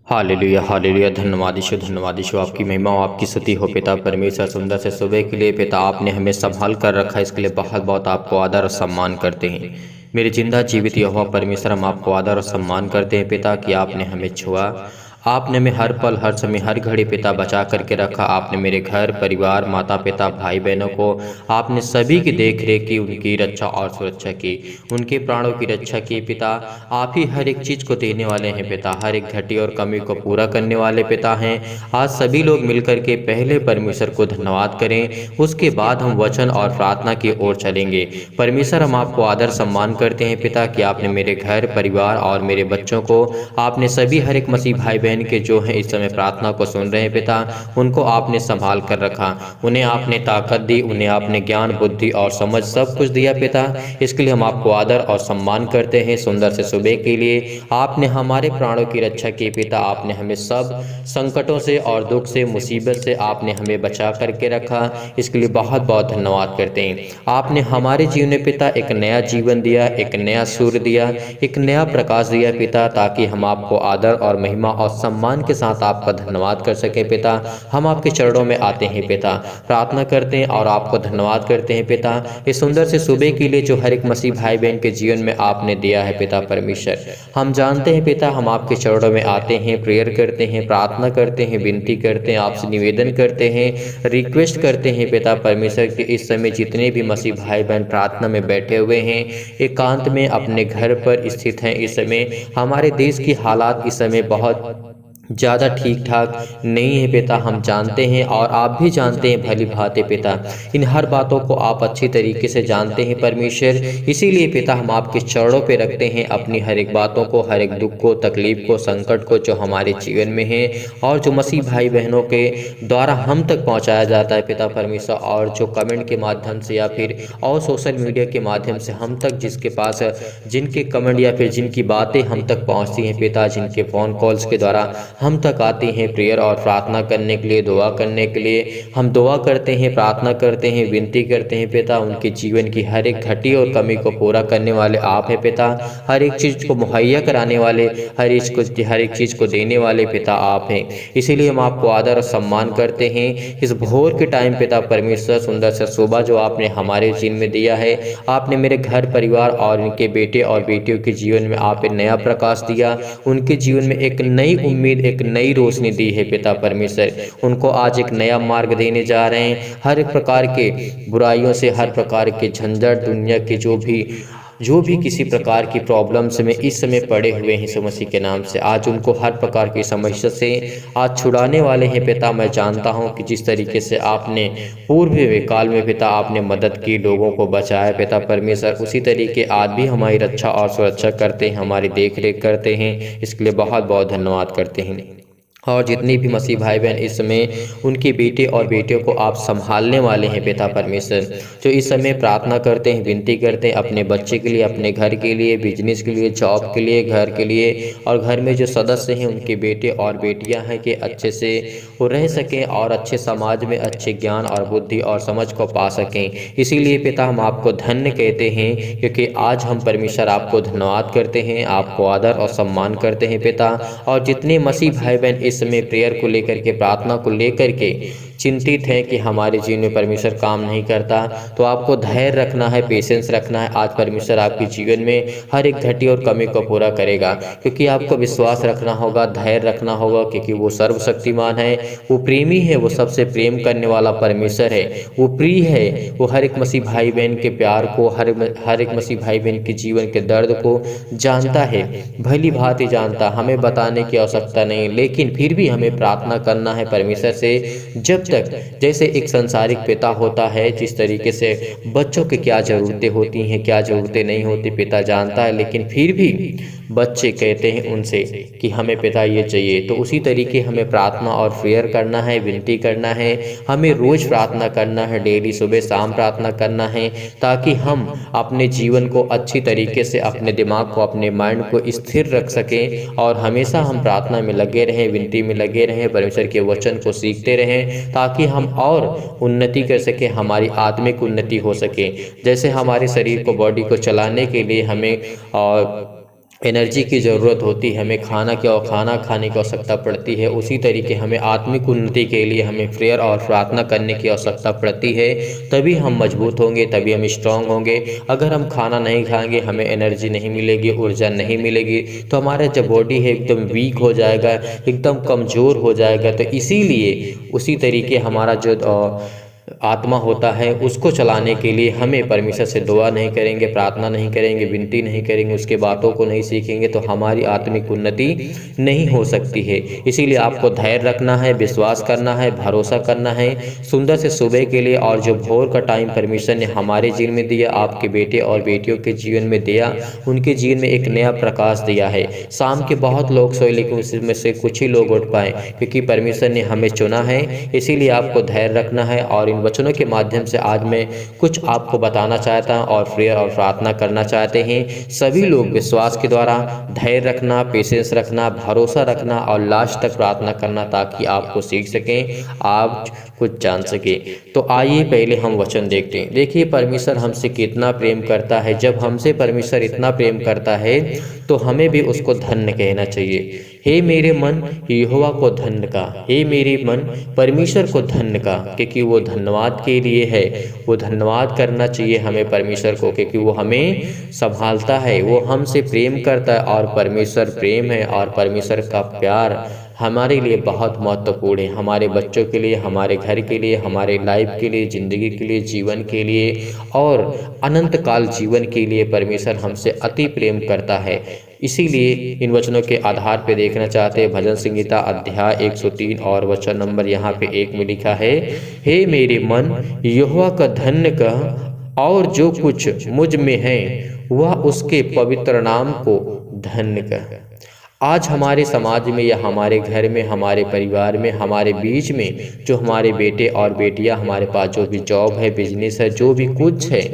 Hallelujah hallelujah. धन्यवाद यीशु, धन्यवाद यीशु। आपकी महिमा और आपकी स्तुति हो पिता परमेश्वर। सुंदर से सुबह के लिए पिता आपने हमें संभाल कर रखा है, इसके लिए बहुत बहुत आपको आदर और सम्मान करते हैं। मेरे जिंदा जीवित यहोवा परमेश्वर, हम आपको आदर और सम्मान करते हैं पिता कि आपने हमें छुआ, आपने हमें हर पल हर समय हर घड़ी पिता बचा करके रखा। आपने मेरे घर परिवार माता पिता भाई बहनों को आपने सभी की देख रेख की, उनकी रक्षा और सुरक्षा की, उनके प्राणों की रक्षा की पिता। आप ही हर एक चीज़ को देने वाले हैं पिता, हर एक घटी और कमी को पूरा करने वाले पिता हैं। आज सभी लोग मिलकर के पहले परमेश्वर को धन्यवाद करें, उसके बाद हम वचन और प्रार्थना की ओर चलेंगे। परमेश्वर, हम आपको आदर सम्मान करते हैं पिता कि आपने मेरे घर परिवार और मेरे बच्चों को, आपने सभी हर एक मसीह भाई बहन के जो हैं इस समय प्रार्थना को सुन रहे हैं पिता, उनको आपने संभाल कर रखा, उन्हें आपने ताकत दी, उन्हें आपने ज्ञान बुद्धि और समझ सब कुछ दिया पिता। इसके लिए हम आपको आदर और सम्मान करते हैं। सुंदर से सुबह के लिए आपने हमारे प्राणों की रक्षा की पिता, आपने हमें सब संकटों से और दुख से मुसीबत से आपने हमें बचा करके रखा, इसके लिए बहुत बहुत धन्यवाद करते हैं। आपने हमारे जीवन में पिता एक नया जीवन दिया, एक नया सूर्य दिया, एक नया प्रकाश दिया पिता, ताकि हम आपको आदर और महिमा और सम्मान के साथ आपका धन्यवाद कर सके पिता। हम आपके चरणों में आते हैं पिता, प्रार्थना करते हैं और आपको धन्यवाद करते हैं पिता इस सुंदर से सुबह के लिए जो हर एक मसीह भाई बहन के जीवन में आपने दिया है पिता परमेश्वर। हम जानते हैं पिता, हम आपके चरणों में आते हैं, प्रेयर करते हैं, प्रार्थना करते हैं, विनती करते हैं, आपसे निवेदन करते हैं, रिक्वेस्ट करते हैं पिता परमेश्वर कि इस समय जितने भी मसीह भाई बहन प्रार्थना में बैठे हुए हैं, एकांत में अपने घर पर स्थित हैं, इस समय हमारे देश की हालात इस समय बहुत ज़्यादा ठीक ठाक नहीं है पिता, हम जानते हैं और आप भी जानते हैं भली भांति पिता। इन हर बातों को आप अच्छी तरीके से जानते हैं परमेश्वर, इसीलिए पिता हम आपके चरणों पे रखते हैं अपनी हर एक बातों को, हर एक दुख को, तकलीफ को, संकट को जो हमारे जीवन में है और जो मसीह भाई बहनों के द्वारा हम तक पहुंचाया जाता है पिता परमेश्वर, और जो कमेंट के माध्यम से या फिर और सोशल मीडिया के माध्यम से हम तक जिसके पास जिनके कमेंट या फिर जिनकी बातें हम तक पहुँचती हैं पिता, जिनके फ़ोन कॉल्स के द्वारा हम तक आती हैं प्रेयर और प्रार्थना करने के लिए, दुआ करने के लिए, हम दुआ करते हैं, प्रार्थना करते हैं, विनती करते हैं पिता। उनके जीवन की हर एक घटी और कमी को पूरा करने वाले आप हैं पिता, हर एक चीज़ को मुहैया कराने वाले, हर एक चीज़ को देने वाले पिता आप हैं। इसीलिए हम आपको आदर और सम्मान करते हैं इस भोर के टाइम पिता परमेश्वर। सुंदर से सुबह जो आपने हमारे जीवन में दिया है, आपने मेरे घर परिवार और इनके बेटे और बेटियों के जीवन में आप नया प्रकाश दिया, उनके जीवन में एक नई उम्मीद, एक नई रोशनी दी है पिता परमेश्वर। उनको आज एक नया मार्ग देने जा रहे हैं, हर एक प्रकार के बुराइयों से, हर प्रकार के झंझट, दुनिया के जो भी किसी प्रकार की प्रॉब्लम्स में इस समय पड़े हुए हैं यीशु मसीह के नाम से, आज उनको हर प्रकार की समस्या से आज छुड़ाने वाले हैं पिता। मैं जानता हूं कि जिस तरीके से आपने पूर्व काल में पिता आपने मदद की, लोगों को बचाया पिता परमेश्वर, उसी तरीके आज भी हमारी रक्षा और सुरक्षा करते हैं, हमारी देख रेख करते हैं, इसके लिए बहुत बहुत धन्यवाद करते हैं। और जितने भी मसीह भाई बहन इस समय उनके बेटे और बेटियों को आप संभालने वाले हैं पिता परमेश्वर, जो इस समय प्रार्थना करते हैं, विनती करते हैं अपने बच्चे के लिए, अपने घर के लिए, बिजनेस के लिए, जॉब के लिए, घर के लिए, और घर में जो सदस्य हैं उनके बेटे और बेटियां हैं कि अच्छे से वो रह सकें और अच्छे समाज में अच्छे ज्ञान और बुद्धि और समझ को पा सकें। इसीलिए पिता हम आपको धन्य कहते हैं, क्योंकि आज हम परमेश्वर आपको धन्यवाद करते हैं, आपको आदर और सम्मान करते हैं पिता। और जितने मसीह भाई बहन इस समय प्रेयर को लेकर के, प्रार्थना को लेकर के चिंतित हैं कि हमारे जीवन में परमेश्वर काम नहीं करता, तो आपको धैर्य रखना है, पेशेंस रखना है। आज परमेश्वर आपके जीवन में हर एक घटी और कमी को पूरा करेगा, क्योंकि आपको विश्वास रखना होगा, धैर्य रखना होगा, क्योंकि वो सर्वशक्तिमान है, वो प्रेमी है, वो सबसे प्रेम करने वाला परमेश्वर है, वो प्रिय है, वो हर एक मसीह भाई बहन के प्यार को, हर एक मसीह भाई बहन के जीवन के दर्द को जानता है, भली भांति जानता। हमें बताने की आवश्यकता नहीं, लेकिन फिर भी हमें प्रार्थना करना है परमेश्वर से, जब तक जैसे एक संसारिक पिता होता है, जिस तरीके से बच्चों की क्या ज़रूरतें होती हैं, क्या ज़रूरतें नहीं होती पिता जानता है, लेकिन फिर भी बच्चे कहते हैं उनसे कि हमें पिता ये चाहिए, तो उसी तरीके हमें प्रार्थना और प्रेयर करना है, विनती करना है, हमें रोज़ प्रार्थना करना है, डेली सुबह शाम प्रार्थना करना है, ताकि हम अपने जीवन को अच्छी तरीके से, अपने दिमाग को, अपने माइंड को स्थिर रख सकें और हमेशा हम प्रार्थना में लगे रहें, विनती में लगे रहें, परमेश्वर के वचन को सीखते रहें, ताकि हम और उन्नति कर सकें, हमारी आत्मिक उन्नति हो सके। जैसे हमारे शरीर को, बॉडी को चलाने के लिए हमें एनर्जी की ज़रूरत होती है, हमें खाना खाने की आवश्यकता पड़ती है, उसी तरीके हमें आत्मिक उन्नति के लिए हमें प्रेयर और प्रार्थना करने की आवश्यकता पड़ती है। तभी हम मजबूत होंगे, तभी हम स्ट्रांग होंगे। अगर हम खाना नहीं खाएंगे, हमें एनर्जी नहीं मिलेगी, ऊर्जा नहीं मिलेगी, तो हमारा जो बॉडी है एकदम वीक हो जाएगा, एकदम कमज़ोर हो जाएगा। तो इसीलिए उसी तरीके हमारा जो आत्मा होता है, उसको चलाने के लिए हमें परमेश्वर से दुआ नहीं करेंगे, प्रार्थना नहीं करेंगे, विनती नहीं करेंगे, उसके बातों को नहीं सीखेंगे, तो हमारी आत्मिक उन्नति नहीं हो सकती है। इसीलिए आपको धैर्य रखना है, विश्वास करना है, भरोसा करना है। सुंदर से सुबह के लिए और जो भोर का टाइम परमेश्वर ने हमारे जीवन में दिया, आपके बेटे और बेटियों के जीवन में दिया, उनके जीवन में एक नया प्रकाश दिया है। शाम के बहुत लोग सोए, लेकिन उसमें से कुछ ही लोग उठ पाए, क्योंकि परमेश्वर ने हमें चुना है। इसीलिए आपको धैर्य रखना है। और वचनों के माध्यम से आज मैं कुछ आपको बताना चाहता हूं और प्रेयर और प्रार्थना करना चाहते हैं। सभी लोग विश्वास के द्वारा धैर्य रखना, पेशेंस रखना, भरोसा रखना और लास्ट तक प्रार्थना करना, ताकि आपको सीख सकें, आप कुछ जान सकें। तो आइए पहले हम वचन देखते हैं। देखिए परमेश्वर हमसे कितना प्रेम करता है। जब हमसे परमेश्वर इतना प्रेम करता है तो हमें भी उसको धन्य कहना चाहिए। हे मेरे मन यहोवा को धन्य का, हे मेरे मन परमेश्वर को धन्य का, क्योंकि वो धन्यवाद के लिए है। वो धन्यवाद करना चाहिए हमें परमेश्वर को, क्योंकि वो हमें संभालता है, वो हमसे प्रेम करता है। और परमेश्वर प्रेम है और परमेश्वर का प्यार हमारे लिए बहुत महत्वपूर्ण है। हमारे बच्चों के लिए, हमारे घर के लिए, हमारे लाइफ के लिए, ज़िंदगी के लिए, जीवन के लिए और अनंत काल जीवन के लिए परमेश्वर हमसे अति प्रेम करता है। इसीलिए इन वचनों के आधार पे देखना चाहते हैं भजन संहिता अध्याय 103 और वचन नंबर यहाँ पे 1 में लिखा है, हे मेरे मन यहोवा का धन्य कह, और जो कुछ मुझ में है वह उसके पवित्र नाम को धन्य कह। आज हमारे समाज में या हमारे घर में, हमारे परिवार में, हमारे बीच में जो हमारे बेटे और बेटियां, हमारे पास जो भी जॉब है, बिजनेस है, जो भी कुछ है,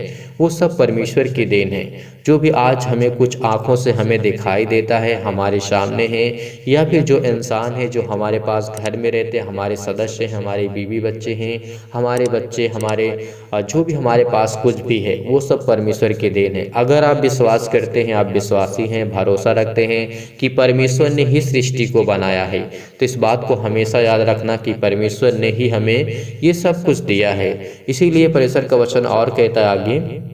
वो सब परमेश्वर की देन है। जो भी आज हमें कुछ आँखों से हमें दिखाई देता है, हमारे सामने है, या फिर जो इंसान है जो हमारे पास घर में रहते हैं, हमारे सदस्य हैं, हमारे बीवी बच्चे हैं, हमारे बच्चे, हमारे जो भी हमारे पास कुछ भी है, वो सब परमेश्वर की देन है। अगर आप विश्वास करते हैं, आप विश्वासी हैं, भरोसा रखते हैं कि परमेश्वर ने ही सृष्टि को बनाया है, तो इस बात को हमेशा याद रखना कि परमेश्वर ने ही हमें ये सब कुछ दिया है। इसीलिए परमेश्वर का वचन और कहता है आगे,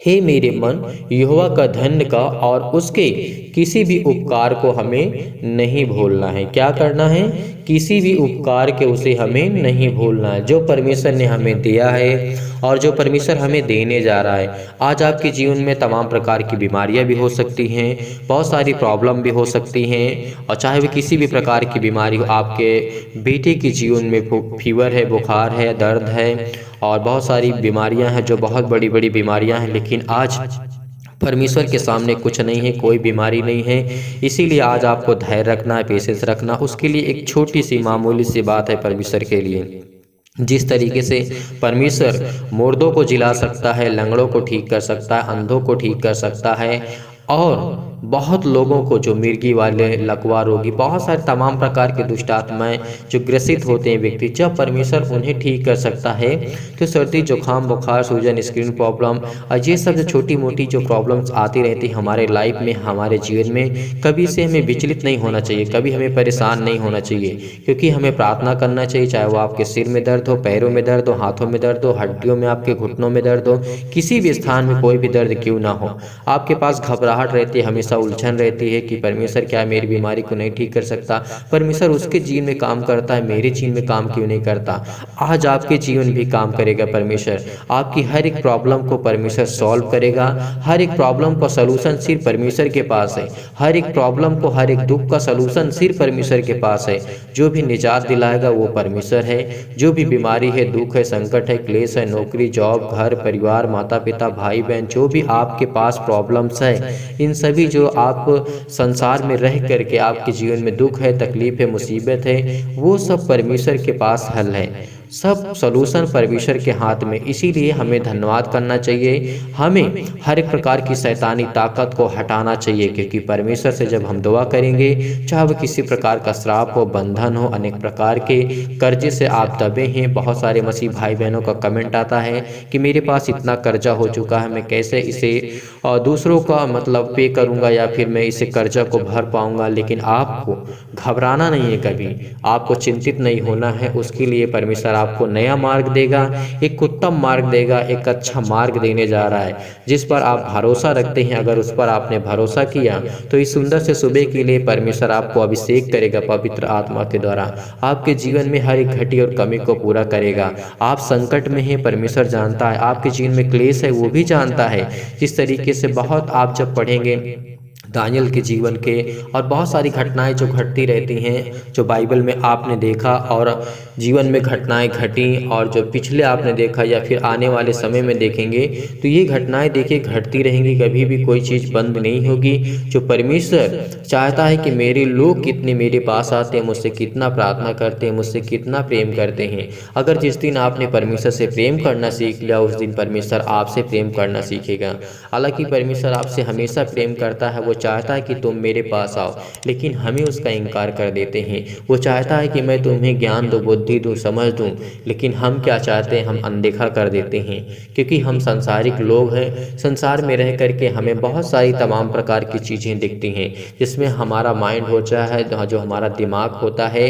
हे मेरे मन यहोवा का धन्य का, और उसके किसी भी उपकार को हमें नहीं भूलना है। क्या करना है? किसी भी उपकार के उसे हमें नहीं भूलना है, जो परमेश्वर ने हमें दिया है और जो परमेश्वर हमें देने जा रहा है। आज आपके जीवन में तमाम प्रकार की बीमारियां भी हो सकती हैं, बहुत सारी प्रॉब्लम भी हो सकती हैं, और चाहे वो किसी भी प्रकार की बीमारी हो, आपके बेटे के जीवन में फीवर है, बुखार है, दर्द है, और बहुत सारी बीमारियां हैं जो बहुत बड़ी बड़ी बीमारियां हैं, लेकिन आज परमेश्वर के सामने कुछ नहीं है, कोई बीमारी नहीं है। इसीलिए आज आपको धैर्य रखना है, पेशेंस रखना। उसके लिए एक छोटी सी मामूली सी बात है परमेश्वर के लिए। जिस तरीके से परमेश्वर मुर्दों को जिला सकता है, लंगड़ों को ठीक कर सकता है, अंधों को ठीक कर सकता है, और बहुत लोगों को जो मिर्गी वाले, लकवा रोगी, बहुत सारे तमाम प्रकार के दुष्ट आत्माएं जो ग्रसित होते हैं व्यक्ति, जब परमेश्वर उन्हें ठीक कर सकता है, तो सर्दी, जुकाम, बुखार, सूजन, स्किन प्रॉब्लम और ये सब जो छोटी मोटी जो प्रॉब्लम्स आती रहती हमारे लाइफ में, हमारे जीवन में, कभी से हमें विचलित नहीं होना चाहिए, कभी हमें परेशान नहीं होना चाहिए, क्योंकि हमें प्रार्थना करना चाहिए। चाहे वो आपके सिर में दर्द हो, पैरों में दर्द हो, हाथों में दर्द हो, हड्डियों में, आपके घुटनों में दर्द हो, किसी भी स्थान में कोई भी दर्द क्यों ना हो, आपके पास घबराहट रहती है, हमेशा उलझन रहती है कि परमेश्वर क्या मेरी बीमारी को नहीं ठीक कर सकता, परमेश्वर उसके जीवन में काम करता है, मेरे जीवन में काम क्यों नहीं करता। आज आपके जीवन भी काम करेगा परमेश्वर, आपकी हर एक प्रॉब्लम को परमेश्वर सॉल्व करेगा। हर एक प्रॉब्लम का सलूशन सिर्फ परमेश्वर के पास है, हर एक प्रॉब्लम को, हर एक दुख का सलूशन सिर्फ परमेश्वर के पास है। जो भी निजात दिलाएगा वो परमेश्वर है। जो भी बीमारी है, दुख है, संकट है, क्लेश है, नौकरी, जॉब, घर, परिवार, माता पिता, भाई बहन, जो भी आपके पास प्रॉब्लम्स है, इन सभी जो आप संसार में रह करके आपके जीवन में दुख है, तकलीफ है, मुसीबत है, वो सब परमेश्वर के पास हल है। सब सॉल्यूशन परमेश्वर के हाथ में। इसीलिए हमें धन्यवाद करना चाहिए। हमें हर एक प्रकार की शैतानी ताकत को हटाना चाहिए, क्योंकि परमेश्वर से जब हम दुआ करेंगे, चाहे वो किसी प्रकार का श्राप हो, बंधन हो, अनेक प्रकार के कर्जे से आप दबे हैं। बहुत सारे मसीह भाई बहनों का कमेंट आता है कि मेरे पास इतना कर्जा हो चुका है, मैं कैसे इसे दूसरों का मतलब पे करूंगा या फिर मैं इसे कर्जा को भर पाऊंगा। लेकिन आपको घबराना नहीं है, कभी आपको चिंतित नहीं होना है। उसके लिए परमेश्वर आपको नया मार्ग देगा, एक उत्तम मार्ग देगा, एक अच्छा मार्ग देने जा रहा है जिस पर आप भरोसा रखते हैं। अगर उस पर आपने भरोसा किया तो इस सुंदर से सुबह के लिए परमेश्वर आपको अभिषेक करेगा पवित्र आत्मा के द्वारा। आपके जीवन में हर एक घटी और कमी को पूरा करेगा। आप संकट में हैं, परमेश्वर जानता है। आपके जीवन में क्लेश है, वो भी जानता है। जिस तरीके से बहुत आप जब पढ़ेंगे दानियल के जीवन के और बहुत सारी घटनाएं जो घटती रहती हैं, जो बाइबल में आपने देखा और जीवन में घटनाएं घटी और जो पिछले आपने देखा या फिर आने वाले समय में देखेंगे, तो ये घटनाएं देखिए घटती रहेंगी। कभी भी कोई चीज़ बंद नहीं होगी। जो परमेश्वर चाहता है कि मेरे लोग कितने मेरे पास आते हैं, मुझसे कितना प्रार्थना करते हैं, मुझसे कितना प्रेम करते हैं। अगर जिस दिन आपने परमेश्वर से प्रेम करना सीख लिया, उस दिन परमेश्वर आपसे प्रेम करना सीखेगा। हालांकि परमेश्वर आपसे हमेशा प्रेम करता है। वो चाहता है कि तुम मेरे पास आओ, लेकिन हमें उसका इनकार कर देते हैं। वो चाहता है कि मैं तुम्हें ज्ञान दूँ, बुद्धि दूँ, समझ दूँ, लेकिन हम क्या चाहते हैं, हम अनदेखा कर देते हैं। क्योंकि हम संसारिक लोग हैं। संसार में रह करके हमें बहुत सारी तमाम प्रकार की चीज़ें दिखती हैं, जिसमें हमारा माइंड होता है, जो हमारा दिमाग होता है,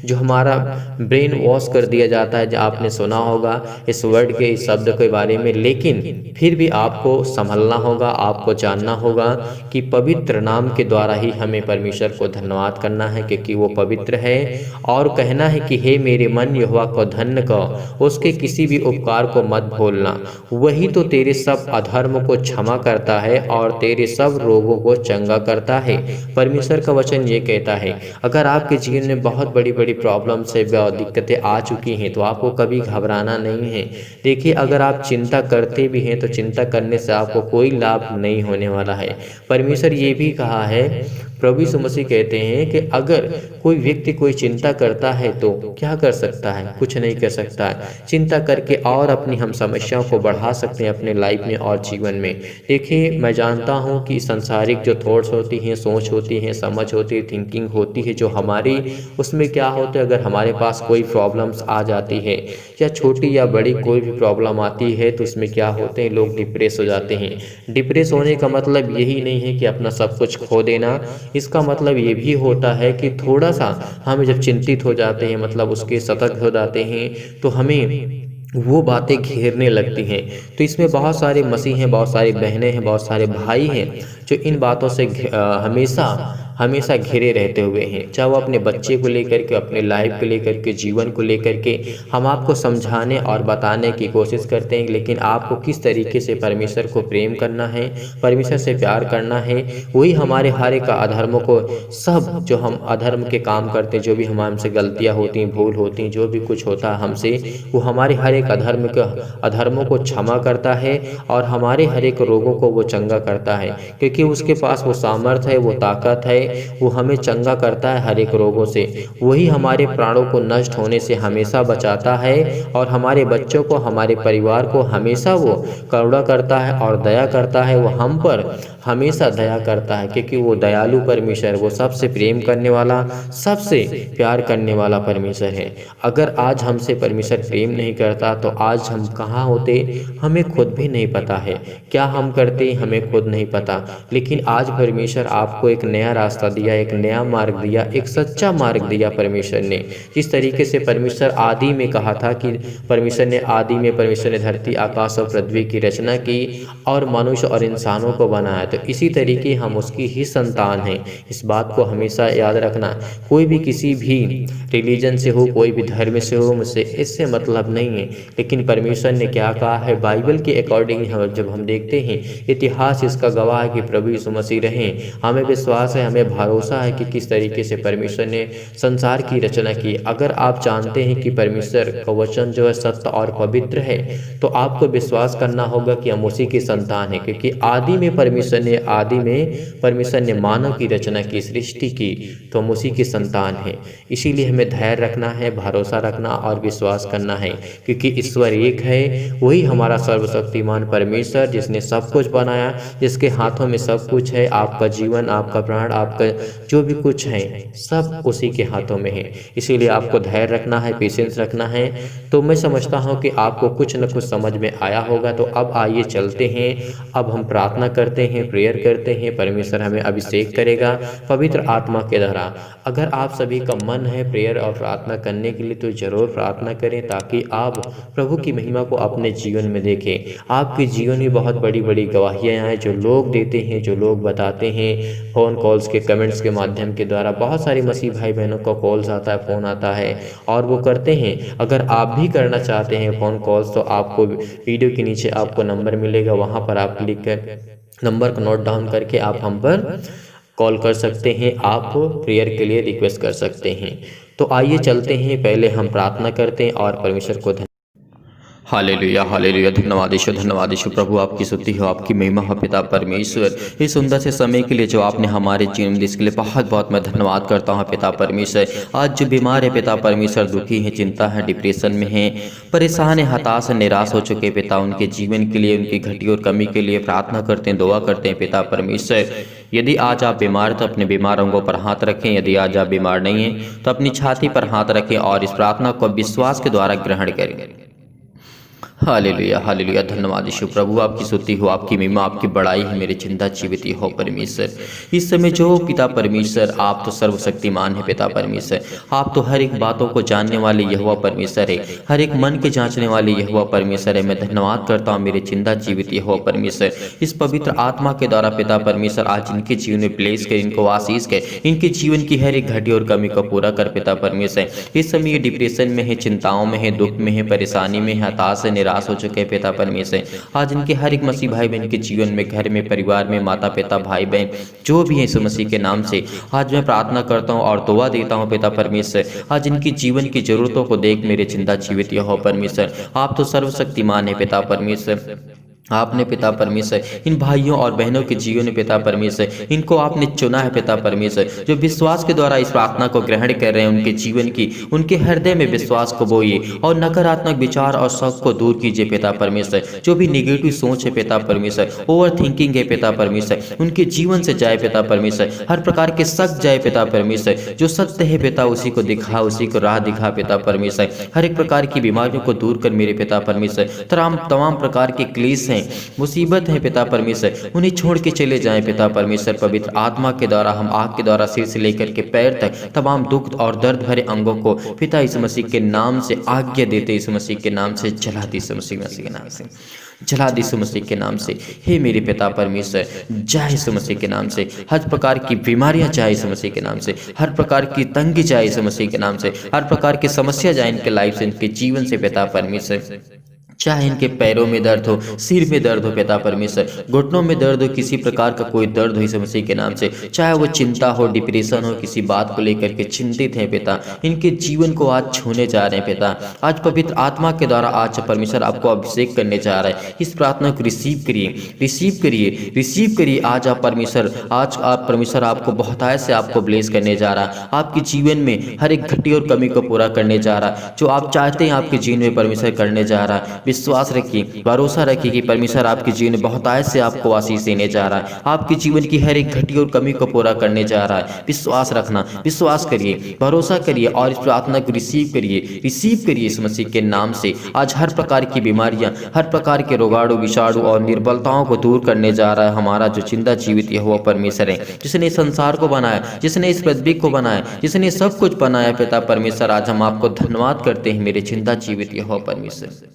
जो हमारा ब्रेन वॉश कर दिया जाता है। जो आपने सुना होगा इस वर्ड के, इस शब्द के बारे में, लेकिन फिर भी आपको संभलना होगा, आपको जानना होगा कि पवित्र नाम के द्वारा ही हमें परमेश्वर को धन्यवाद करना है, क्योंकि वो पवित्र है। और कहना है कि हे मेरे मन यहोवा को धन्य कहो, उसके किसी भी उपकार को मत भूलना। वही तो तेरे सब अधर्म को क्षमा करता है और तेरे सब रोगों को चंगा करता है। परमेश्वर का वचन ये कहता है। अगर आपके जीवन में बहुत बड़ी बड़ी प्रॉब्लम से दिक्कतें आ चुकी हैं, तो आपको कभी घबराना नहीं है। देखिए, अगर आप चिंता करते भी हैं तो चिंता करने से आपको कोई लाभ नहीं होने वाला है। परमेश्वर ये भी कहा है, प्रभु यीशु मसीह कहते हैं कि अगर कोई व्यक्ति कोई चिंता करता है तो क्या कर सकता है, कुछ नहीं कर सकता है। चिंता करके और अपनी हम समस्याओं को बढ़ा सकते हैं अपने लाइफ में और जीवन में। देखिए, मैं जानता हूँ कि संसारिक जो थॉट्स होती हैं, सोच होती हैं, समझ होती है, थिंकिंग होती है जो हमारी, उसमें क्या होता है, अगर हमारे पास कोई प्रॉब्लम्स आ जाती है या छोटी या बड़ी कोई भी प्रॉब्लम आती है, तो उसमें क्या होते हैं, लोग डिप्रेस हो जाते हैं। डिप्रेस होने का मतलब यही नहीं है कि अपना सब कुछ खो देना। इसका मतलब ये भी होता है कि थोड़ा सा हम जब चिंतित हो जाते हैं, मतलब उसके सतर्क हो जाते हैं, तो हमें वो बातें घेरने लगती हैं। तो इसमें बहुत सारे मसीह हैं, बहुत सारी बहनें हैं, बहुत सारे भाई हैं जो इन बातों से हमेशा घिरे रहते हुए हैं। चाहे वो अपने बच्चे को लेकर के, अपने लाइफ को लेकर के, जीवन को लेकर के हम आपको समझाने और बताने की कोशिश करते हैं, लेकिन आपको किस तरीके से परमेश्वर को प्रेम करना है, परमेश्वर से प्यार करना है, वही हमारे हर एक अधर्मों को, सब जो हम अधर्म के काम करते हैं, जो भी हमसे गलतियाँ होती हैं, भूल होती हैं, जो भी कुछ होता है हमसे, वो हमारे हर एक अधर्मों को क्षमा करता है और हमारे हर एक रोगों को वो चंगा करता है। क्योंकि उसके पास वो सामर्थ है, वो ताकत है, वो हमें चंगा करता है हर एक रोगों से। वही हमारे प्राणों को नष्ट होने से हमेशा बचाता है और हमारे बच्चों को, हमारे परिवार को हमेशा वो करुणा करता है और दया करता है। वो हम पर हमेशा दया करता है, क्योंकि वो दयालु परमेश्वर, वो सबसे प्रेम करने वाला, सबसे प्यार करने वाला परमेश्वर है। अगर आज हमसे परमेश्वर प्रेम नहीं करता तो आज हम कहाँ होते, हमें खुद भी नहीं पता है। क्या हम करते हमें खुद नहीं पता। लेकिन आज परमेश्वर आपको एक नया रास्ता दिया, एक नया मार्ग दिया, एक सच्चा मार्ग दिया परमेश्वर ने। जिस तरीके से परमेश्वर आदि में कहा था कि परमेश्वर ने आदि में परमेश्वर ने धरती, आकाश और पृथ्वी की रचना की और मनुष्य और इंसानों को बनाया, तो इसी तरीके हम उसकी ही संतान हैं। इस बात को हमेशा याद रखना। कोई भी किसी भी रिलीजन से हो, कोई भी धर्म से हो, मुझसे इससे मतलब नहीं है। लेकिन परमेश्वर ने क्या कहा है बाइबल के अकॉर्डिंग जब हम देखते हैं, इतिहास इसका गवाह है कि प्रभु यीशु मसीह रहे। हमें विश्वास है, हमें हमें भरोसा है कि किस तरीके से परमेश्वर ने संसार की रचना की। अगर आप जानते हैं कि परमेश्वर का वचन जो है सत्य और पवित्र है, तो आपको विश्वास करना होगा कि हम उसी की संतान हैं, क्योंकि आदि में परमेश्वर ने मानव की रचना की, सृष्टि की, तो हम उसी की संतान हैं। इसीलिए हमें धैर्य रखना है, भरोसा रखना और विश्वास करना है, क्योंकि ईश्वर एक है। वही हमारा सर्वशक्तिमान परमेश्वर, जिसने सब कुछ बनाया, जिसके हाथों में सब कुछ है। आपका जीवन, आपका प्राण, आपका जो भी कुछ है, सब उसी के हाथों में है। इसीलिए आपको धैर्य रखना है, पेशेंस रखना है। तो मैं समझता हूँ कि आपको कुछ न कुछ समझ में आया होगा। तो अब आइए चलते हैं, अब हम प्रार्थना करते हैं, प्रेयर करते हैं। परमेश्वर हमें अभिषेक करेगा पवित्र आत्मा के द्वारा। अगर आप सभी का मन है प्रेयर और प्रार्थना करने के लिए, तो ज़रूर प्रार्थना करें, ताकि आप प्रभु की महिमा को अपने जीवन में देखें। आपके जीवन में बहुत बड़ी बड़ी गवाहियाँ हैं जो लोग देते हैं, जो लोग बताते हैं, फ़ोन कॉल्स के कमेंट्स के माध्यम के द्वारा। बहुत सारे मसीह भाई बहनों का कॉल्स आता है, फ़ोन आता है और वो करते हैं। अगर आप भी करना चाहते हैं फ़ोन कॉल्स, तो आपको वीडियो के नीचे आपको नंबर मिलेगा, वहाँ पर आप क्लिक कर नंबर को नोट डाउन करके आप हम पर कॉल कर सकते हैं। आप प्रेयर के लिए रिक्वेस्ट कर सकते हैं। तो आइए चलते हैं, पहले हम प्रार्थना करते हैं और परमेश्वर को हालेलुया हालेलुया। धन्यवाद यीशु प्रभु, आपकी स्तुति हो, आपकी महिमा हो पिता परमेश्वर। इस सुंदर से समय के लिए जो आपने हमारे जीवन में, इसके लिए बहुत बहुत मैं धन्यवाद करता हूँ पिता परमेश्वर। आज जो बीमार है पिता परमेश्वर, दुखी है, चिंता है, डिप्रेशन में है, परेशान है, हताश है, निराश हो चुके पिता, उनके जीवन के लिए, उनकी घटी और कमी के लिए प्रार्थना करते हैं, दुआ करते हैं पिता परमेश्वर। यदि आज आप बीमार, तो अपने बीमार अंगों पर हाथ रखें। यदि आज आप बीमार नहीं हैं, तो अपनी छाती पर हाथ रखें और इस प्रार्थना को विश्वास के द्वारा ग्रहण करें। Hallelujah hallelujah. धन्यवाद यीशु प्रभु, आपकी स्तुति हो, आपकी महिमा, आपकी बड़ाई है मेरे चिंता जीवित हो परमेश्वर। इस समय जो पिता परमेश्वर, आप तो सर्वशक्तिमान है पिता परमेश्वर। आप तो हर एक बातों को जानने वाले यहोवा परमेश्वर है, हर एक मन के जांचने वाले यहोवा परमेश्वर है। मैं धन्यवाद करता हूँ मेरे चिंता जीवित हो परमेश्वर। इस पवित्र आत्मा के द्वारा पिता परमेश्वर आज इनके जीवन में प्लेस कर, इनको आशीष कर, इनके जीवन की हर एक घटी और कमी को पूरा कर पिता परमेश्वर। इस समय ये डिप्रेशन में है, चिंताओं में है, दुख में है, परेशानी में है, हताश है, निराश हो चुके हैं पिता परमेश्वर। आज इनके हर एक मसीह भाई बहन के जीवन में, घर में, परिवार में, माता पिता, भाई बहन जो भी है, यीशु मसीह के नाम से आज मैं प्रार्थना करता हूं और दुआ देता हूं पिता परमेश्वर। आज इनकी जीवन की जरूरतों को देख मेरे चिंता जीवित हो परमेश्वर। आप तो सर्वशक्तिमान है पिता परमेश्वर। आपने पिता परमेश्वर इन भाइयों और बहनों के जीवन में पिता परमेश्वर, इनको आपने चुना है पिता परमेश्वर, जो विश्वास के द्वारा इस प्रार्थना को ग्रहण कर रहे हैं। उनके जीवन की, उनके हृदय में विश्वास को बोइए और नकारात्मक विचार और शक को दूर कीजिए पिता परमेश्वर। जो भी निगेटिव सोच है पिता परमेश्वर, ओवर थिंकिंग है पिता परमेश्वर, उनके जीवन से जाए पिता परमेश्वर। हर प्रकार के शक जाए पिता परमेश्वर। जो सत्य है पिता, उसी को दिखा, उसी को राह दिखा पिता परमेश्वर। हर एक प्रकार की बीमारियों को दूर कर मेरे पिता परमेश्वर। तमाम प्रकार के क्लेश, मुसीबत है पिता परमेश्वर, उन्हें छोड़ के चले जाएं पिता परमेश्वर। पवित्र आत्मा के द्वारा, हम आग के द्वारा सिर से लेकर के पैर तक तमाम दुख और दर्द भरे अंगों को पिता यीशु मसीह के नाम से आज्ञा देते, यीशु मसीह के नाम से जला दी, यीशु मसीह के नाम से जला दी, यीशु मसीह के नाम से। हे मेरे पिता परमेश्वर, जय यीशु मसीह के नाम से। हर प्रकार की बीमारियां जाए यीशु मसीह के नाम से, हर प्रकार की तंगी जाए यीशु मसीह के नाम से, हर प्रकार की समस्या जाए इनके लाइफ से, इनके जीवन से पिता परमेश्वर। चाहे इनके पैरों में दर्द हो, सिर में दर्द हो पिता परमेश्वर, घुटनों में दर्द हो, किसी प्रकार का कोई दर्द हो यीशु मसीह के नाम से, चाहे वो चिंता हो, डिप्रेशन हो, किसी बात को लेकर के चिंतित हैं पिता, इनके जीवन को आज छूने जा रहे हैं पिता। आज पवित्र आत्मा के द्वारा आज परमेश्वर आपको अभिषेक करने जा रहा है। इस प्रार्थना को रिसीव करिए, रिसीव करिए, रिसीव करिए। आज आप परमेश्वर, आज आप परमेश्वर आपको बहुतायत से आपको ब्लेस करने जा रहा है। आपके जीवन में हर एक घटी और कमी को पूरा करने जा रहा है। जो आप चाहते हैं आपके जीवन में परमेश्वर करने जा रहा है। विश्वास रखिए, भरोसा रखिए कि परमेश्वर आपके जीवन में बहुतायत से आपको आशीष देने जा रहा है। आपके जीवन की हर एक घटी और कमी को पूरा करने जा रहा है। विश्वास रखना, विश्वास करिए, भरोसा करिए और इस प्रार्थना को रिसीव करिए, रिसीव करिए इस मसीह के नाम से। आज हर प्रकार की बीमारियां, हर प्रकार के रोगाणु, विषाणु और निर्बलताओं को दूर करने जा रहा है हमारा जो जिंदा जीवित यहोवा परमेश्वर है, जिसने संसार को बनाया, जिसने इस पृथ्वी को बनाया, जिसने सब कुछ बनाया पिता परमेश्वर। आज हम आपको धन्यवाद करते हैं मेरे जिंदा जीवित यहोवा परमेश्वर।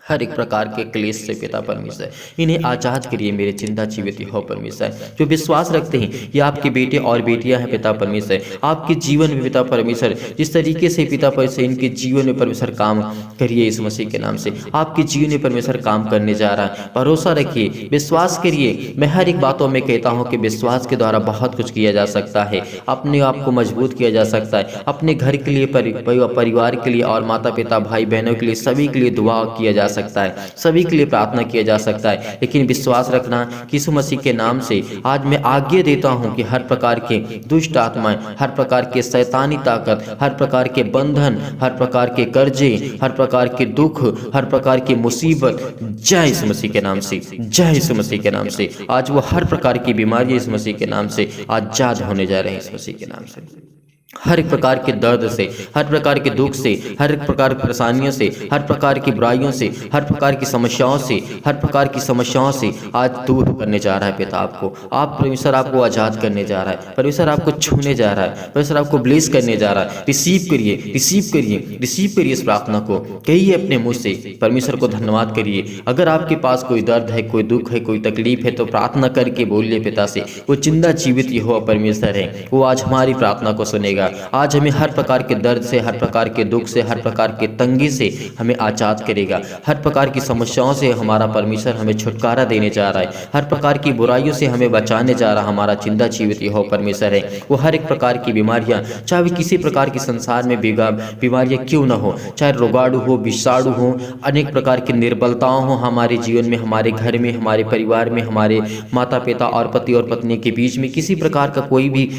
हर एक प्रकार के क्लेश से पिता परमेश्वर इन्हें आजाद करिए मेरे जिंदा जीवित हो परमेश्वर। जो विश्वास रखते हैं ये आपके बेटे और बेटियां हैं पिता परमेश्वर, आपके जीवन में पिता परमेश्वर जिस तरीके से पिता परमेश्वर इनके जीवन में परमेश्वर काम करिए इस मसीह के नाम से। आपके जीवन में परमेश्वर काम करने जा रहा है, भरोसा रखिए, विश्वास करिए। मैं हर एक बातों में कहता हूँ कि विश्वास के द्वारा बहुत कुछ किया जा सकता है, अपने आप को मजबूत किया जा सकता है, अपने घर के लिए, परिवार के लिए और माता पिता भाई बहनों के लिए, सभी के लिए दुआ किया जा सकता है, सभी के लिए प्रार्थना किया जा सकता है। लेकिन विश्वास रखना कि यीशु मसीह के नाम से आज मैं आज्ञा देता हूं कि हर प्रकार के दुष्ट आत्माएं, हर प्रकार के शैतानी ताकत, हर प्रकार के बंधन, हर प्रकार के कर्जे, हर प्रकार के दुख, हर प्रकार की मुसीबत जय यीशु मसीह के नाम से, जय यीशु मसीह के नाम से आज वो हर प्रकार की बीमारी इस मसीह के नाम से आजाद होने जा रहे हैं इस मसीह के नाम से। हर एक प्रकार के दर्द से, हर प्रकार के दुख से, हर एक प्रकार की परेशानियों से, हर प्रकार की बुराइयों से, हर प्रकार की समस्याओं से, हर प्रकार की समस्याओं से आज दूर करने जा रहा है पिता आपको। आप परमेश्वर आपको आजाद करने जा रहा है, परमेश्वर आपको छूने जा रहा है, परमेश्वर आपको ब्लेस करने जा रहा है। रिसीव करिए, रिसीव करिए, रिसीव करिए इस प्रार्थना को, कहिए अपने मुंह से, परमेश्वर को धन्यवाद करिए। अगर आपके पास कोई दर्द है, कोई दुख है, कोई तकलीफ है तो प्रार्थना करके बोलिए पिता से। वो जिंदा जीवित यहोवा परमेश्वर है, वो आज हमारी प्रार्थना को सुनेगा। आज हमें हर प्रकार के दर्द से, हर प्रकार के दुख से, हर प्रकार के तंगी से हमें आजाद करेगा। हर प्रकार की समस्याओं से हमारा परमेश्वर हमें छुटकारा देने जा रहा है, हर प्रकार की बुराइयों से हमें बचाने जा रहा हमारा जिंदा जीवित यहोवा परमेश्वर है। वो हर एक प्रकार की बीमारियां, चाहे वे किसी प्रकार की संसार में बीमारियां क्यों ना हो, चाहे रोगाणु हो, विषाणु हो, अनेक प्रकार की निर्बलताओं हो हमारे जीवन में, हमारे घर में, हमारे परिवार में, हमारे माता पिता और पति और पत्नी के बीच में किसी प्रकार का कोई भी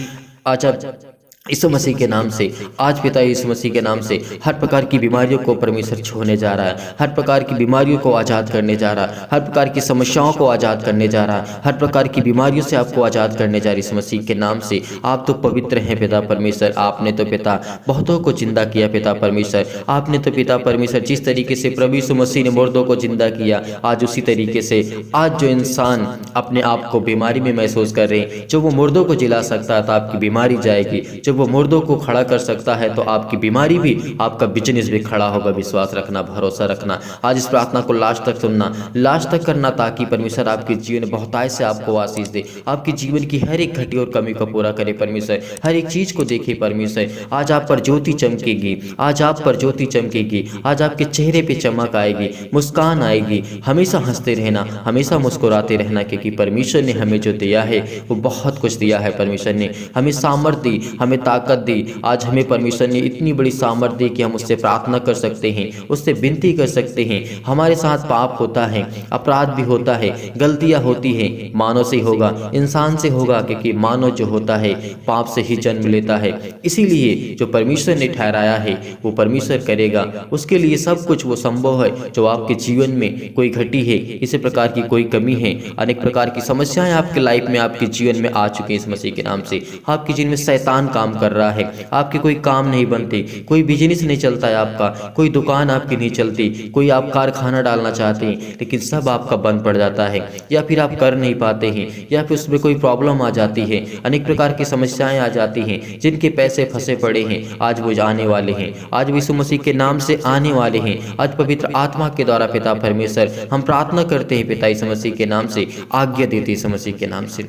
आचार यीशु मसीह के नाम से आज पिता यीशु मसीह के नाम से हर प्रकार की बीमारियों को परमेश्वर छोड़ने जा रहा है, हर प्रकार की बीमारियों को आज़ाद करने जा रहा है, हर प्रकार की समस्याओं को आज़ाद करने जा रहा है, हर प्रकार की बीमारियों से आपको आज़ाद करने जा रही यीशु मसीह के नाम से। आप तो पवित्र हैं पिता परमेश्वर, आपने तो पिता बहुतों को जिंदा किया पिता परमेश्वर, आपने तो पिता परमेश्वर जिस तरीके से प्रभु यीशु मसीह ने मुर्दों को जिंदा किया, आज उसी तरीके से आज जो इंसान अपने आप को बीमारी में महसूस कर रहे हैं, जो वो मुर्दों को जिला सकता है तो आपकी बीमारी जाएगी, जब वो मुर्दों को खड़ा कर सकता है तो आपकी बीमारी भी, आपका बिजनेस भी खड़ा होगा। विश्वास रखना, भरोसा रखना, आज इस प्रार्थना को लास्ट तक सुनना, लास्ट तक करना, ताकि परमेश्वर आपके जीवन में बहुतायत से आपको आशीष दे, आपके जीवन की हर एक घटी और कमी को पूरा करे परमेश्वर, हर एक चीज को देखे परमेश्वर। आज आप पर ज्योति चमकेगी, आज आप पर ज्योति चमकेगी, आज आपके चेहरे पे चमक आएगी, मुस्कान आएगी। हमेशा हंसते रहना, हमेशा मुस्कुराते रहना, क्योंकि परमेश्वर ने हमें जो दिया है वो बहुत कुछ दिया है। परमेश्वर ने हमें सामर्थ्य दी, हमें ताकत दी। आज हमें परमेश्वर ने इतनी बड़ी सामर्थ्य दी कि हम उससे प्रार्थना कर सकते हैं, उससे विनती कर सकते हैं। हमारे साथ पाप होता है, अपराध भी होता है, गलतियां होती हैं, मानव से होगा, इंसान से होगा, क्योंकि मानव जो होता है पाप से ही जन्म लेता है। इसीलिए जो परमेश्वर ने ठहराया है वो परमेश्वर करेगा, उसके लिए सब कुछ वो संभव है। जो आपके जीवन में कोई घटी है, इसी प्रकार की कोई कमी है, अनेक प्रकार की समस्याएं आपके लाइफ में, आपके जीवन में आ चुकी हैं इस मसीह के नाम से। आपके जीवन में शैतान काम कर रहा है, आपके कोई काम नहीं बनते, कोई बिजनेस नहीं चलता है आपका, कोई दुकान आपकी नहीं चलती, कोई आप कारखाना डालना चाहते हैं लेकिन सब आपका बंद पड़ जाता है, या फिर आप कर नहीं पाते हैं, या फिर उसमें कोई प्रॉब्लम आ जाती है, अनेक प्रकार की समस्याएं आ जाती हैं। जिनके पैसे फंसे पड़े हैं आज वो आने वाले हैं, आज यीशु मसीह के नाम से आने वाले हैं। आज पवित्र आत्मा के द्वारा पिता परमेश्वर हम प्रार्थना करते हैं, पिता यीशु मसीह के नाम से आज्ञा देते यीशु मसीह के नाम से,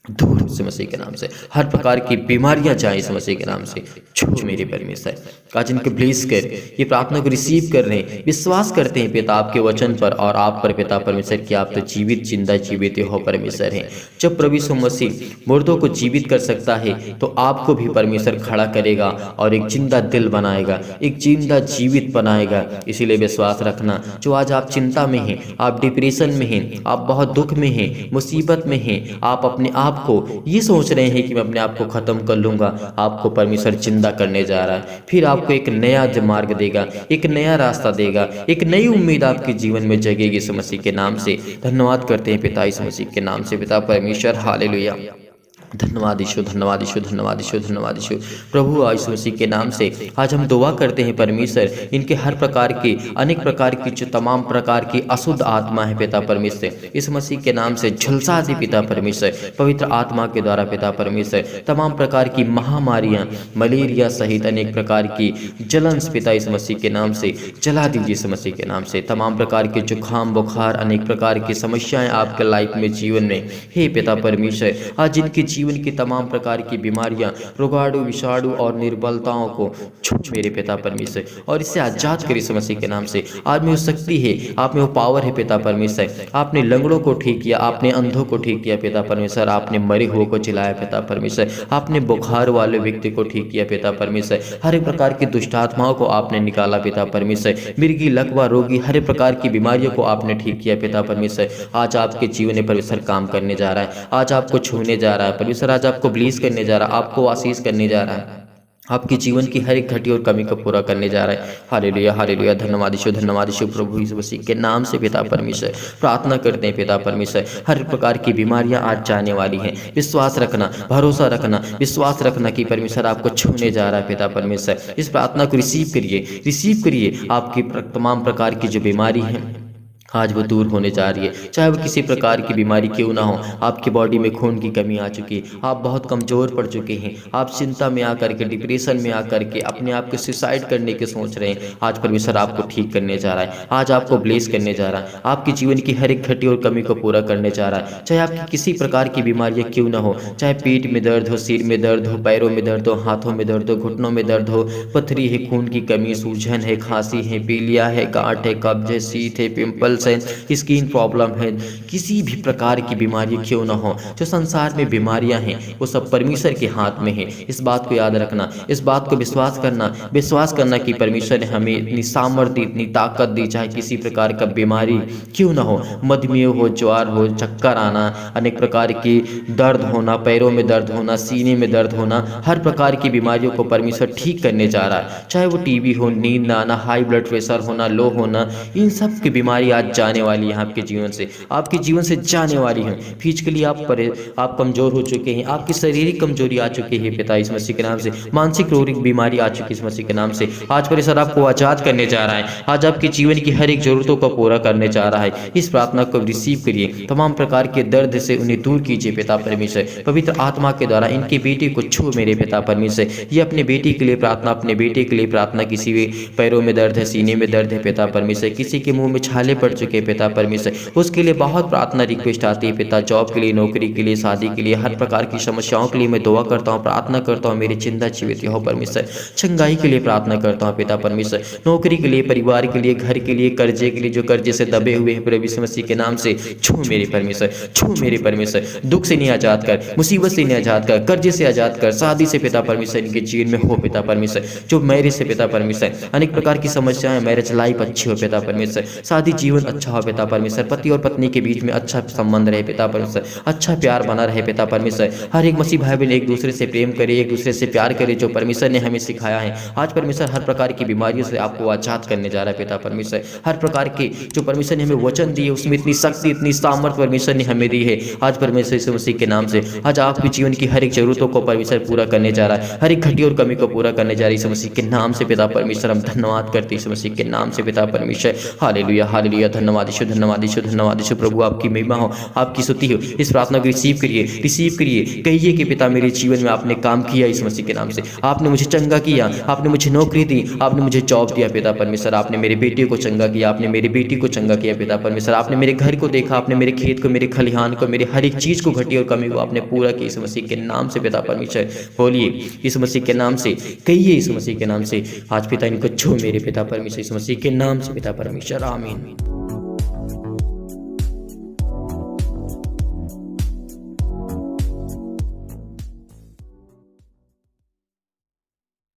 दूर यीशु मसीह के नाम से हर प्रकार की बीमारियां जाए यीशु मसीह के नाम से। छूट मेरे परमेश्वर, आज इनके ब्लेस कर, ये प्रार्थना को रिसीव कर रहे हैं, विश्वास करते हैं पिता आपके वचन पर और आप पर पिता परमेश्वर कि आप तो जीवित, जिंदा जीवित हो परमेश्वर हैं। जब प्रभु यीशु मसीह मुर्दों को जीवित कर सकता है तो आपको भी परमेश्वर खड़ा करेगा और एक जिंदा दिल बनाएगा, एक जिंदा जीवित बनाएगा। इसीलिए विश्वास रखना। जो आज आप चिंता में हैं, आप डिप्रेशन में हैं, आप बहुत दुख में हैं, मुसीबत में हैं, आप अपने आप को ये सोच रहे हैं कि मैं अपने आप को खत्म कर लूंगा, आपको परमेश्वर जिंदा करने जा रहा है। फिर आपको एक नया मार्ग देगा, एक नया रास्ता देगा, एक नई उम्मीद आपके जीवन में जगेगी यीशु मसीह के नाम से। धन्यवाद करते हैं पिता यीशु मसीह के नाम से, पिता परमेश्वर, हालेलुया। धन्यवाद ईशो, धन्यवाद ईशो, धन्यवाद ईशो, धन्यवाद ईशो। प्रभु यीशु मसीह के नाम से आज हम दुआ करते हैं परमेश्वर, इनके हर प्रकार की अनेक प्रकार की जो तमाम प्रकार की अशुद्ध आत्मा है पिता परमेश्वर, इस मसीह के नाम से झुलसा दे पिता परमेश्वर, पवित्र आत्मा के द्वारा पिता परमेश्वर। तमाम प्रकार की महामारियां, मलेरिया सहित अनेक प्रकार की जलन पिता इस मसीह के नाम से जला दीजिए इस मसीह के नाम से। तमाम प्रकार के जुकाम बुखार अनेक प्रकार की समस्याएं आपके लाइफ में जीवन में, हे पिता परमेश्वर, आज जिनके जीवन की तमाम प्रकार की बीमारियां, रोगाणु विषाणु और निर्बलताओं को छू मेरे पिता परमेश्वर और इससे आजाद करिए इस मसीह के नाम से। आज में वो शक्ति है, आप में वो पावर है पिता परमेश्वर। आपने लंगड़ों को ठीक किया, आपने अंधों को ठीक किया पिता परमेश्वर, आपने मरे हुए को जिलाया पिता परमेश्वर, आपने बुखार वाले व्यक्ति को ठीक किया पिता परमेश्वर, हर एक प्रकार की दुष्ट आत्माओं को आपने निकाला पिता परमेश्वर, मिर्गी लकवा रोगी हर एक प्रकार की बीमारियों को आपने ठीक किया पिता परमेश्वर। आज आपके जीवन में परमेश्वर काम करने जा रहा है, आज आपको छूने जा रहा है परमेश्वर, आज आपको ब्लीस करने जा रहा है, आपको आशीष करने जा रहा है, आपके जीवन की हर एक घटी और कमी को पूरा करने जा रहा है। हालेलुया, हालेलुया, धन्यवाद यीशु, धन्यवाद यीशु। प्रभु यीशु मसीह के नाम से पिता परमेश्वर प्रार्थना करते हैं पिता परमेश्वर, हर प्रकार की बीमारियां आज जाने वाली हैं। विश्वास रखना, भरोसा रखना, विश्वास रखना कि परमेश्वर आपको छूने जा रहा है पिता परमेश्वर। इस प्रार्थना को रिसीव करिए। आपकी तमाम प्रकार की जो बीमारी है आज वो दूर होने जा रही है, चाहे वो किसी प्रकार की बीमारी क्यों ना हो। आपकी बॉडी में खून की कमी आ चुकी है, आप बहुत कमज़ोर पड़ चुके हैं, आप चिंता में आकर के, डिप्रेशन में आकर के अपने आप को सुसाइड करने के सोच रहे हैं। आज परमेश्वर आपको ठीक करने जा रहा है, आज आपको ब्लेस करने जा रहा है, आपके जीवन की हर एक घटी और कमी को पूरा करने जा रहा है। चाहे आपकी किसी प्रकार की बीमारियाँ क्यों ना हो, चाहे पेट में दर्द हो, सिर में दर्द हो, पैरों में दर्द हो, हाथों में दर्द हो, घुटनों में दर्द हो, पथरी है, खून की कमी, सूजन है, खांसी है, पीलिया है, गांठ है, कब्ज है, शीत है, पिंपल्स है, स्किन प्रॉब्लम है, किसी भी प्रकार की बीमारी क्यों ना हो, जो संसार में बीमारियां हैं वो सब परमेश्वर के हाथ में है। इस बात को याद रखना, इस बात को विश्वास करना कि परमेश्वर ने हमें इतनी सामर्थ्य, इतनी ताकत दी, चाहे किसी प्रकार का बीमारी क्यों ना हो, मधुमेह हो, ज्वार हो, चक्कर आना, अनेक प्रकार की दर्द होना, पैरों में दर्द होना, सीने में दर्द होना, हर प्रकार की बीमारियों को परमेश्वर ठीक करने जा रहा है। चाहे वो टीबी हो, नींद ना आना, हाई ब्लड प्रेशर होना, लो होना, इन सब की बीमारी आज जाने वाली है आपके जीवन से, आपके जीवन से जाने वाली है। फिजिकली आप कमजोर हो चुके हैं, आपकी शारीरिक कमजोरी आ चुकी है पिता इस मसीह के नाम से, मानसिक रोग बीमारी आ चुकी है इस मसीह के नाम से। आज परमेश्वर आपको आजाद करने जा रहा है, आज आपके जीवन की हर एक जरूरतों को पूरा करने जा रहा है। इस प्रार्थना को रिसीव करिए, तमाम प्रकार के दर्द से उन्हें दूर कीजिए पिता परमेश्वर, पवित्र आत्मा के द्वारा इनके बेटे को छू मेरे पिता परमेश्वर। ये अपने बेटी के लिए प्रार्थना, अपने बेटे के लिए प्रार्थना, किसी भी पैरों में दर्द है, सीने में दर्द है पिता परमेश्वर, किसी के मुंह में छाले पड़ चुके पिता परमेश्वर, उसके लिए बहुत प्रार्थना रिक्वेस्ट आती है पिता, जॉब के लिए, नौकरी के लिए, शादी के लिए, हर प्रकार की समस्याओं के लिए मैं दुआ करता हूँ, प्रार्थना करता हूँ मेरे जिंदा जीवित हो परमेश्वर। चंगाई के लिए प्रार्थना करता हूँ पिता परमेश्वर, नौकरी के लिए, परिवार के लिए, घर के लिए, कर्जे के लिए, जो कर्जे से दबे हुए हैं प्रभु यीशु मसीह के नाम से छू मेरे परमेश्वर, छू मेरे परमेश्वर। दुख से नहीं आजाद कर, मुसीबत से नहीं आजाद कर, कर्जे से आजाद कर, शादी से पिता परमेश्वर इनके जीवन में हो पिता परमेश्वर, जो मैरिज से पिता परमेश्वर, अनेक प्रकार की समस्याएं, मैरिज लाइफ अच्छी हो पिता परमेश्वर, शादी जीवन अच्छा हो पिता परमेश्वर, पति और पत्नी के बीच में अच्छा संबंध रहे पिता परमेश्वर, अच्छा प्यार बना रहे पिता परमेश्वर, हर एक मसीह भाई बहन एक दूसरे से प्रेम करे, एक दूसरे से प्यार करे, जो परमेश्वर ने हमें सिखाया है। आज परमेश्वर हर प्रकार की बीमारियों से आपको आजाद करने जा रहा है पिता परमेश्वर, हर प्रकार के जो परमेश्वर ने हमें वचन दिए उसमें इतनी शक्ति, इतनी सामर्थ्य परमेश्वर ने हमें दी है। आज परमेश्वर यीशु मसीह के नाम से आज आपके जीवन की हर एक जरूरतों को परमेश्वर पूरा करने जा रहा है, हर एक घटी और कमी को पूरा करने जा रही है यीशु मसीह के नाम से पिता परमेश्वर। हम धन्यवाद करते हैं यीशु मसीह के नाम से पिता परमेश्वर। हालेलुया, हालेलुया, धन्यवाद यीशु, धन्यवाद यीशु, धन्यवाद यीशु। प्रभु आपकी महिमा हो, आपकी स्तुति हो। इस प्रार्थना को रिसीव करिए, कहिए कि पिता मेरे जीवन में आपने काम किया इस मसीह के नाम से, आपने मुझे चंगा किया, आपने मुझे नौकरी दी, आपने मुझे जॉब दिया पिता परमेश्वर, आपने मेरे बेटे को चंगा किया, आपने मेरी बेटी को चंगा किया पिता परमेश्वर, आपने मेरे घर को देखा, आपने मेरे खेत को, मेरे खलिहान को, मेरे हर एक चीज को, घटी और कमी को आपने पूरा किया इस मसीह के नाम से पिता परमेश्वर। बोलिए इस मसीह के नाम से, कहिए इस मसीह के नाम से, आज पिता इनको छू मेरे पिता परमेश्वर, इस मसीह के नाम से पिता परमेश्वर, आमीन।